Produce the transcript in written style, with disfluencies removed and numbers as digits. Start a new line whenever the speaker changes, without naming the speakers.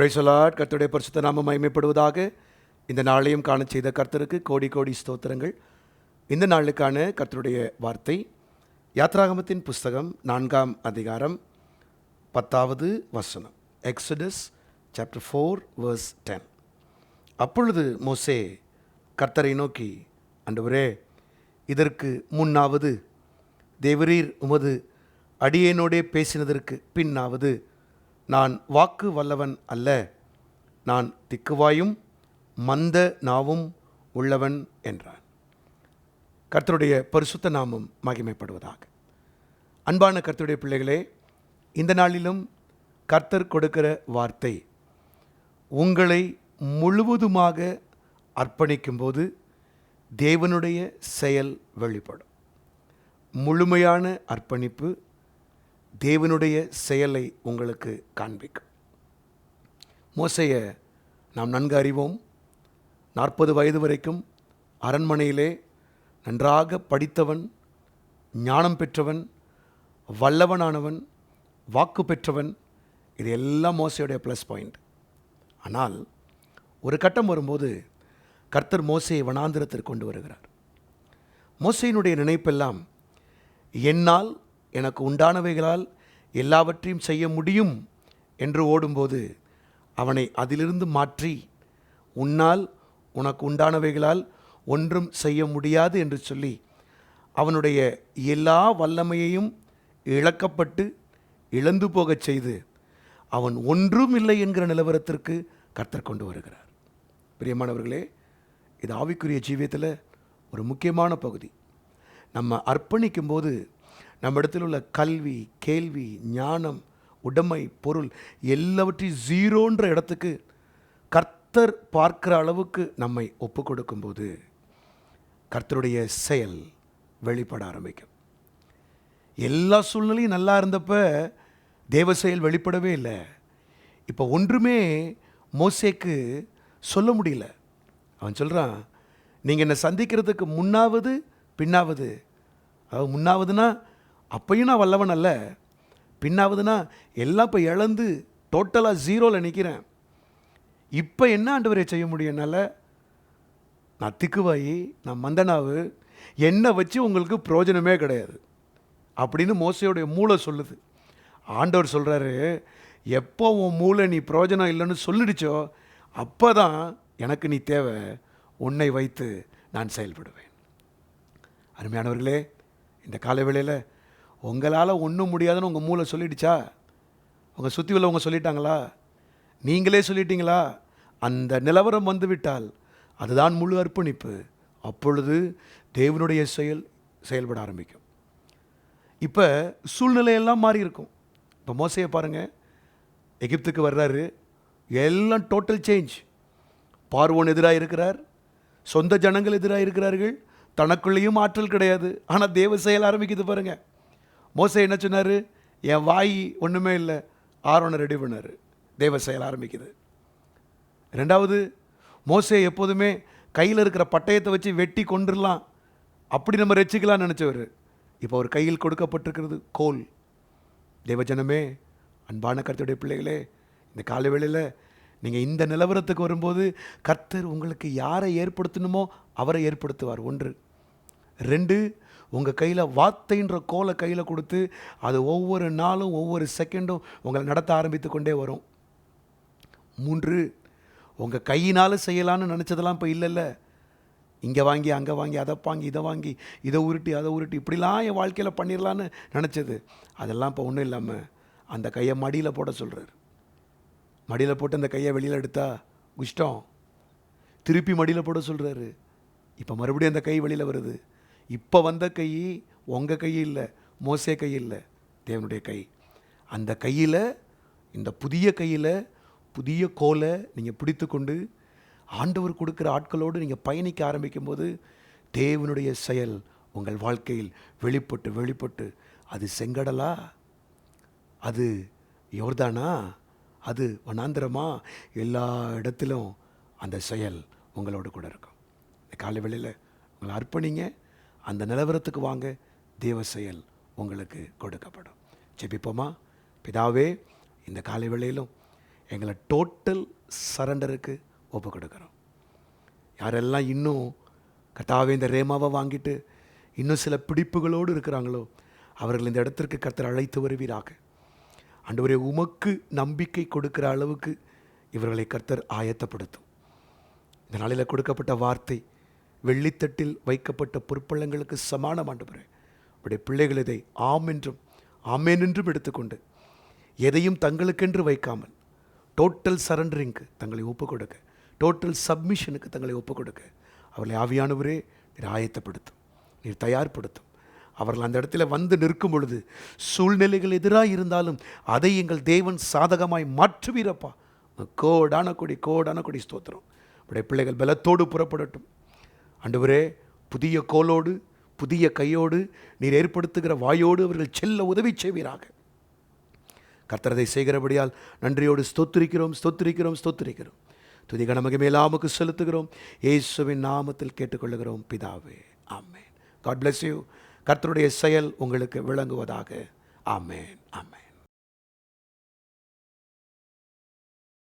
Praise the Lord. கர்த்தருடைய பரிசுத்த நாமம் மகிமைப்படுவதாக. இந்த நாளையும் காண செய்த கர்த்தருக்கு கோடி கோடி ஸ்தோத்திரங்கள். இந்த நாளுக்கான கர்த்தருடைய வார்த்தை யாத்ராகமத்தின் புஸ்தகம் 4ஆம் அதிகாரம் 10வது வசனம். Exodus chapter 4 verse 10. அப்பொழுது மோசே கர்த்தரை நோக்கி, ஆண்டவரே, இதற்கு முன்னாவது தேவரீர் உமது அடியேனோடே பேசினதற்கு பின்னாவது நான் வாக்கு வல்லவன் அல்ல, நான் திக்குவாயும் மந்த நாவும் உள்ளவன் என்றான். கர்த்தருடைய பரிசுத்த நாமம் மகிமைப்படுவதாக. அன்பான கர்த்தருடைய பிள்ளைகளே, இந்த நாளிலும் கர்த்தர் கொடுக்கிற வார்த்தை, உங்களை முழுவதுமாக அர்ப்பணிக்கும்போது தேவனுடைய செயல் வெளிப்படும். முழுமையான அர்ப்பணிப்பு தேவனுடைய செயலை உங்களுக்கு காண்பிக்கும். மோசேயை நாம் நன்கு அறிவோம். 40 வயது வரைக்கும் அரண்மனையிலே நன்றாக படித்தவன், ஞானம் பெற்றவன், வல்லவனானவன், வாக்கு பெற்றவன். இது எல்லாம் மோசையுடைய ப்ளஸ் பாயிண்ட். ஆனால் ஒரு கட்டம் வரும்போது கர்த்தர் மோசையை வனாந்திரத்திற்கு கொண்டு வருகிறார். மோசையினுடைய நினைப்பெல்லாம், என்னால் எனக்கு உண்டானவைகளால் எல்லாவற்றையும் செய்ய முடியும் என்று ஓடும்போது அவனை அதிலிருந்து மாற்றி, உன்னால் உனக்கு உண்டானவைகளால் ஒன்றும் செய்ய முடியாது என்று சொல்லி அவனுடைய எல்லா வல்லமையையும் இழக்கப்பட்டு இழந்து போகச் செய்து அவன் ஒன்றும் இல்லை என்கிற நிலவரத்திற்கு கர்த்தர் கொண்டு வருகிறார். பிரியமானவர்களே, இது ஆவிக்குரிய ஜீவியத்தில் ஒரு முக்கியமான பகுதி. நம்ம அர்ப்பணிக்கும் போது நம்மிடத்தில் உள்ள கல்வி, கேள்வி, ஞானம், உடைமை, பொருள் எல்லாவற்றையும் ஜீரோன்ற இடத்துக்கு கர்த்தர் பார்க்கிற அளவுக்கு நம்மை ஒப்பு கொடுக்கும்போது கர்த்தருடைய செயல் வெளிப்பட ஆரம்பிக்கும். எல்லா சூழ்நிலையும் நல்லா இருந்தப்ப தேவ செயல் வெளிப்படவே இல்லை. இப்போ ஒன்றுமே மோசேக்கு சொல்ல முடியல. அவன் சொல்கிறான், நீங்கள் என்னை சந்திக்கிறதுக்கு முன்னாவது பின்னாவது, அதாவது முன்னாவதுன்னா அப்பையும் நான் வல்லவன் அல்ல, பின்னாவதுன்னா எல்லாம் இப்போ இழந்து டோட்டலாக ஜீரோவில் நிற்கிறேன். இப்போ என்ன ஆண்டவரை செய்ய முடியும் என்னால்? நான் திக்குவாயி, நான் மந்தனாவு, என்னை வச்சு உங்களுக்கு பிரயோஜனமே கிடையாது அப்படின்னு மோசையோடைய மூளை சொல்லுது. ஆண்டவர் சொல்கிறாரு, எப்போ உன் மூளை நீ பிரயோஜனம் இல்லைன்னு சொல்லிடுச்சோ அப்போ தான் எனக்கு நீ தேவை, உன்னை வைத்து நான் செயல்படுவேன். அருமையானவர்களே, இந்த காலை வேளையில் உங்களால் ஒன்றும் முடியாதுன்னு உங்கள் மூளை சொல்லிடுச்சா? உங்கள் சுற்றி உள்ளவங்க சொல்லிட்டாங்களா? நீங்களே சொல்லிட்டீங்களா? அந்த நிலவரம் வந்து விட்டால் அதுதான் முழு அர்ப்பணிப்பு. அப்பொழுது தேவனுடைய செயல்பட ஆரம்பிக்கும். இப்போ சூழ்நிலையெல்லாம் மாறி இருக்கும். இப்போ மோசையை பாருங்கள், எகிப்துக்கு வர்றாரு, எல்லாம் டோட்டல் சேஞ்ச். பார்வோன் எதிராக இருக்கிறார், சொந்த ஜனங்கள் எதிராக இருக்கிறார்கள், தனக்குள்ளேயும் ஆற்றல் கிடையாது. ஆனால் தேவ செயல் ஆரம்பிக்குது பாருங்கள். மோசே என்ன சொன்னார்? என் வாய் ஒன்றுமே இல்லை, ஆரோனை ரெடி பண்ணார். தேவ செயல் ஆரம்பிக்குது. ரெண்டாவது, மோசே எப்போதுமே கையில் இருக்கிற பட்டயத்தை வச்சு வெட்டி கொண்டுடலாம், அப்படி நம்ம ரசிக்கலாம்னு நினச்சவர். இப்போ ஒரு கையில் கொடுக்கப்பட்டிருக்கிறது கோல். தேவஜனமே, அன்பான கர்த்தருடைய பிள்ளைகளே, இந்த காலை வேளையில் நீங்கள் இந்த நிலவரத்துக்கு வரும்போது கர்த்தர் உங்களுக்கு யாரை ஏற்படுத்தணுமோ அவரை ஏற்படுத்துவார். 1. 2, உங்கள் கையில் வார்த்தைன்ற கோலை கையில் கொடுத்து அது ஒவ்வொரு நாளும் ஒவ்வொரு செகண்டும் உங்களை நடத்த ஆரம்பித்து கொண்டே வரும். 3, உங்கள் கையினால் செய்யலான்னு நினச்சதெல்லாம் இப்போ இல்லைல்ல, இங்கே வாங்கி அங்கே வாங்கி அதை வாங்கி இதை வாங்கி இதை உருட்டி அதை உருட்டி இப்படிலாம் என் வாழ்க்கையில் பண்ணிடலான்னு நினச்சது அதெல்லாம் இப்போ ஒன்றும் இல்லாமல் அந்த கையை மடியில் போட சொல்கிறார். மடியில் போட்டு அந்த கையை வெளியில் எடுத்தா குஷ்டம், திருப்பி மடியில் போட சொல்கிறாரு. இப்போ மறுபடியும் அந்த கை வெளியில் வருது. இப்போ வந்த கை உங்கள் கை இல்லை, மோசே கை இல்லை, தேவனுடைய கை. அந்த கையில், இந்த புதிய கையில் புதிய கோலை நீங்கள் பிடித்து கொண்டு ஆண்டவர் கொடுக்குற ஆட்களோடு நீங்கள் பயணிக்க ஆரம்பிக்கும்போது தேவனுடைய செயல் உங்கள் வாழ்க்கையில் வெளிப்பட்டு வெளிப்பட்டு, அது செங்கடலா, அது யோர்தானா, அது வனாந்திரமா, எல்லா இடத்திலும் அந்த செயல் உங்களோடு கூட இருக்கும். இந்த காலை வேளையில் உங்களை அர்ப்பணிங்க, அந்த நிலவரத்துக்கு வாங்க, தேவ செயல் உங்களுக்கு கொடுக்கப்படும். ஜெபிப்போமா? பிதாவே, இந்த காலை வேளையிலும் எங்களை டோட்டல் சரண்டருக்கு ஒப்பு கொடுக்குறோம். யாரெல்லாம் இன்னும் கர்த்தாவே இந்த ரேமாவை வாங்கிட்டு இன்னும் சில பிடிப்புகளோடு இருக்கிறாங்களோ அவர்கள் இந்த இடத்திற்கு கர்த்தர் அழைத்து வருவீராக. ஆண்டவரே, உமக்கு நம்பிக்கை கொடுக்கிற அளவுக்கு இவர்களை கர்த்தர் ஆயத்தப்படுத்தும். இந்த நாளில் கொடுக்கப்பட்ட வார்த்தை வெள்ளித்தட்டில் வைக்கப்பட்ட பொற்பள்ளங்களுக்கு சமானம். ஆண்டவரே, உடைய பிள்ளைகள் இதை ஆம் என்றும் ஆமேன் என்றும் எடுத்துக்கொண்டு எதையும் தங்களுக்கென்று வைக்காமல் டோட்டல் சரண்டரிங்க்கு தங்களை ஒப்பு கொடுக்க, டோட்டல் சப்மிஷனுக்கு தங்களை ஒப்பு கொடுக்க அவர்களை ஆவியானவரே நீர் ஆயத்தப்படுத்தும், நீர் தயார்படுத்தும். அவர்கள் அந்த இடத்துல வந்து நிற்கும் பொழுது சூழ்நிலைகள் எதிராக இருந்தாலும் அதை எங்கள் தேவன் சாதகமாய் மாற்றுவீரப்பா. கோடான கொடி ஸ்தோத்திரம். உடைய பிள்ளைகள் பலத்தோடு புறப்படட்டும். ஆண்டவரே, புதிய கோலோடு புதிய கையோடு நீர் ஏற்படுத்துகிற வாயோடு அவர்கள் செல்ல உதவி செய்வீராக. கர்த்தரதை செய்கிறபடியால் நன்றியோடு ஸ்தோத்திரிக்கிறோம். துதி கனமகிமை மேலாமுக்கு செலுத்துகிறோம். இயேசுவின் நாமத்தில் கேட்டுக்கொள்ளுகிறோம் பிதாவே, ஆமென். God bless you. கர்த்தருடைய செயல் உங்களுக்கு விளங்குவதாக. ஆமென்.